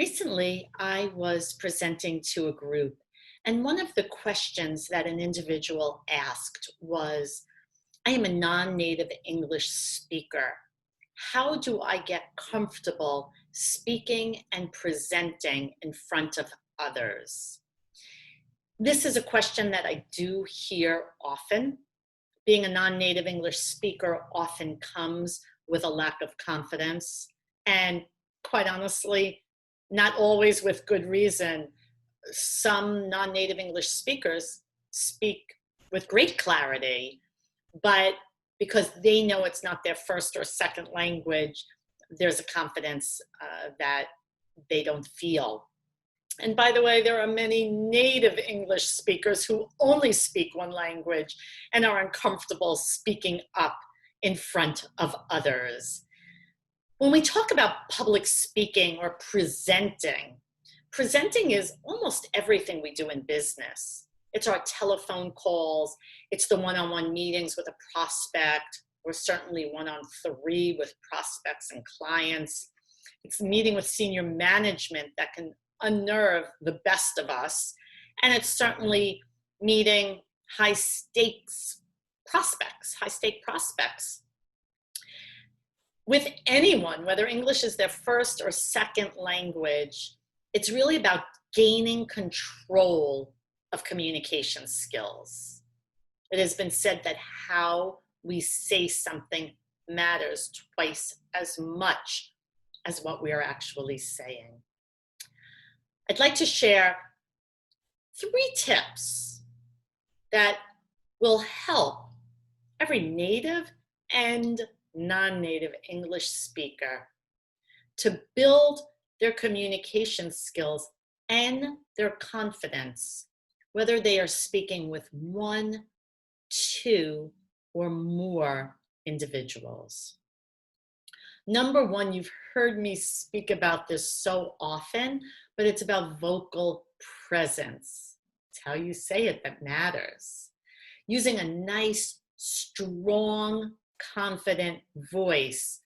Recently, I was presenting to a group, and one of the questions that an individual asked was, I am a non native English speaker. How do I get comfortable speaking and presenting in front of others? This is a question that I do hear often. Being a non native English speaker often comes with a lack of confidence, and quite honestly, not always with good reason. Some non native English speakers speak with great clarity, but because they know it's not their first or second language, there's a confidence that they don't feel. And by the way, there are many native English speakers who only speak one language and are uncomfortable speaking up in front of others. When we talk about public speaking or presenting is almost everything we do in business. It's our telephone calls, it's the one-on-one meetings with a prospect, or certainly one-on-three with prospects and clients. It's meeting with senior management that can unnerve the best of us. And it's certainly meeting high stake prospects. With anyone, whether English is their first or second language, it's really about gaining control of communication skills. It has been said that how we say something matters twice as much as what we are actually saying. I'd like to share 3 tips that will help every native and non-native English speaker to build their communication skills and their confidence, whether they are speaking with 1, 2, or more individuals. Number 1, you've heard me speak about this so often, but it's about vocal presence. It's how you say it that matters. Using a nice, strong, confident voice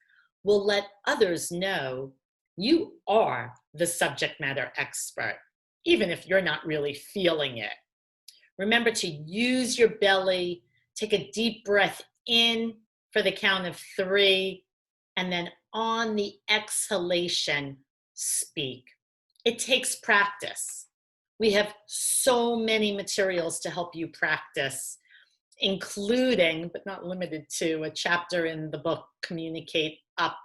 will let others know you are the subject matter expert, even if you're not really feeling it. Remember to use your belly, take a deep breath in for the count of 3, and then on the exhalation, speak. It takes practice. We have so many materials to help you practice, including, but not limited to, a chapter in the book, Communicate Up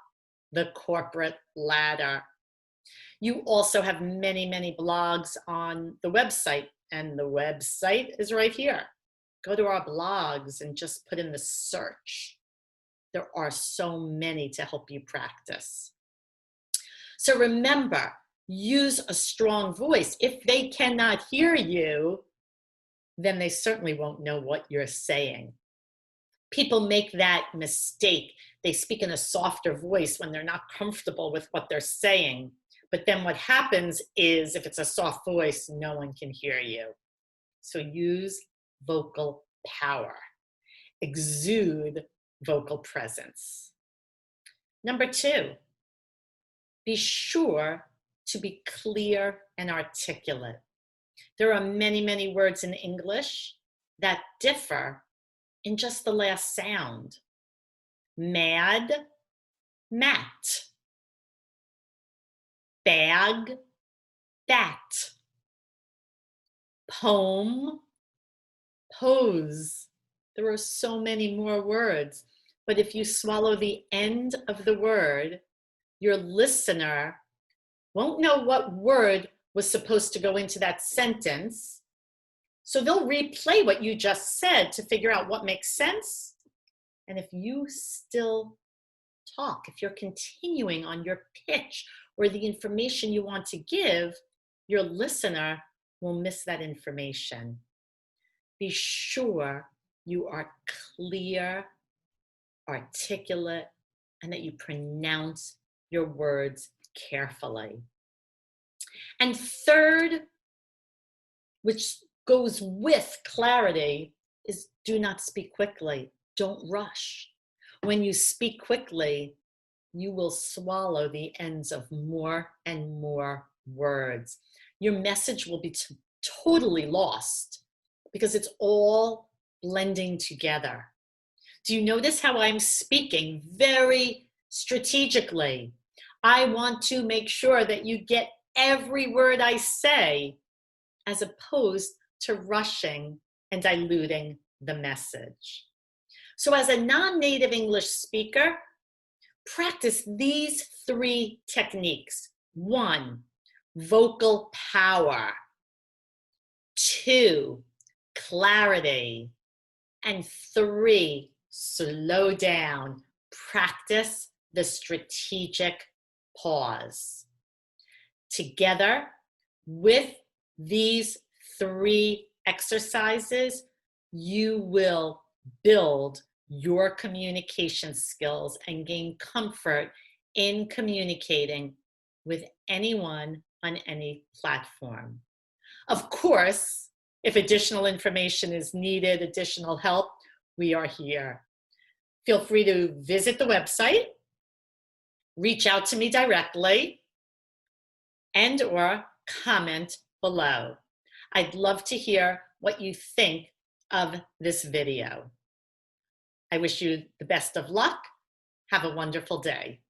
the Corporate Ladder. You also have many, many blogs on the website, and the website is right here. Go to our blogs and just put in the search. There are so many to help you practice. So remember, use a strong voice. If they cannot hear you, then they certainly won't know what you're saying. People make that mistake. They speak in a softer voice when they're not comfortable with what they're saying. But then what happens is, if it's a soft voice, no one can hear you. So use vocal power. Exude vocal presence. Number 2, be sure to be clear and articulate. There are many, many words in English that differ in just the last sound. Mad, mat. Bag, bat. Poem, pose. There are so many more words, but if you swallow the end of the word, your listener won't know what word was supposed to go into that sentence. So they'll replay what you just said to figure out what makes sense. And if you still talk, if you're continuing on your pitch or the information you want to give, your listener will miss that information. Be sure you are clear, articulate, and that you pronounce your words carefully. And third, which goes with clarity, is do not speak quickly. Don't rush. When you speak quickly, you will swallow the ends of more and more words. Your message will be totally lost because it's all blending together. Do you notice how I'm speaking very strategically? I want to make sure that you get every word I say, as opposed to rushing and diluting the message. So as a non-native English speaker, practice these 3 techniques. 1, vocal power. 2, clarity. And 3, slow down. Practice the strategic pause. Together, with these 3 exercises, you will build your communication skills and gain comfort in communicating with anyone on any platform. Of course, if additional information is needed, additional help, we are here. Feel free to visit the website, reach out to me directly, and/or comment below. I'd love to hear what you think of this video. I wish you the best of luck. Have a wonderful day.